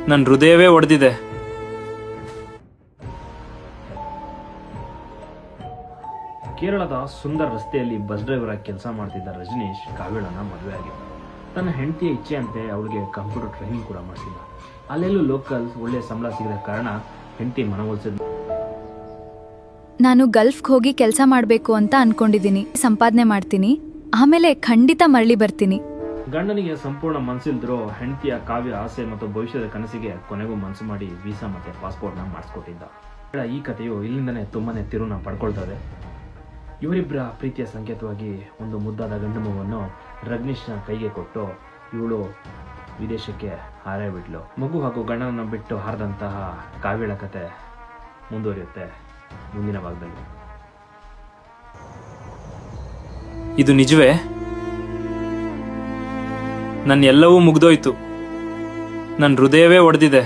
ನನ್ನ ಹೃದಯವೇ ಒಡೆದಿದೆ. ಕೇರಳದ ಸುಂದರ ರಸ್ತೆಯಲ್ಲಿ ಬಸ್ ಡ್ರೈವರ್ ಆಗಿ ಕೆಲಸ ಮಾಡ್ತಿದ್ದ ರಜನೀಶ್ ಕಾವ್ಯಳನ್ನ ಮದುವೆ ಆಗಿದ್ದ. ತನ್ನ ಹೆಂಡತಿಯ ಇಚ್ಛೆಯಂತೆ ಅವಳಿಗೆ ಕಂಪ್ಯೂಟರ್ ಟ್ರೈನಿಂಗ್ ಕೂಡ ಮಾಡಿಸಿದ. ಅಲ್ಲೆಲ್ಲೂ ಲೋಕಲ್ಸ್ ಒಳ್ಳೆ ಸಂಬಳ ಸಿಗದ ಕಾರಣ ಹೆಂಡತಿ ಮನವೊಲಿಸಿದ. ನಾನು ಗಲ್ಫ್ಗೆ ಹೋಗಿ ಕೆಲಸ ಮಾಡಬೇಕು ಅಂತ ಅನ್ಕೊಂಡಿದ್ದೀನಿ. ಸಂಪಾದನೆ ಮಾಡ್ತೀನಿ, ಆಮೇಲೆ ಖಂಡಿತ ಮರಳಿ ಬರ್ತೀನಿ. ಗಂಡನಿಗೆ ಸಂಪೂರ್ಣ ಮನಸ್ಸಿಲ್ದಿರೋ ಹೆಂಡತಿಯ ಕಾವ್ಯ ಆಸೆ ಮತ್ತು ಭವಿಷ್ಯದ ಕನಸಿಗೆ ಕೊನೆಗೂ ಮನಸ್ಸು ಮಾಡಿ ವೀಸಾ ಮತ್ತೆ ಪಾಸ್ಪೋರ್ಟ್ನ ಮಾಡಿಸ್ಕೊಟ್ಟಿದ್ದ. ಈ ಕಥೆಯು ಇಲ್ಲಿಂದನೇ ತುಂಬಾನೇ ತಿರುನ ಪಡ್ಕೊಳ್ತದೆ. ಇವರಿಬ್ಬರ ಪ್ರೀತಿಯ ಸಂಕೇತವಾಗಿ ಒಂದು ಮುದ್ದಾದ ಗಂಡು ಮಗುವನ್ನು ರಜನೀಶ್ನ ಕೈಗೆ ಕೊಟ್ಟು ಇವಳು ವಿದೇಶಕ್ಕೆ ಹಾರೇ ಮಗು ಹಾಗೂ ಗಂಡನನ್ನು ಬಿಟ್ಟು ಹಾರದಂತಹ ಕಾವ್ಯಳ ಕತೆ ಮುಂದುವರಿಯುತ್ತೆ ಮುಂದಿನ ಭಾಗದಲ್ಲಿ. ಇದು ನಿಜವೇ? ನನ್ನ ಎಲ್ಲವೂ ಮುಗ್ದೋಯ್ತು. ನನ್ನ ಹೃದಯವೇ ಒಡೆದಿದೆ.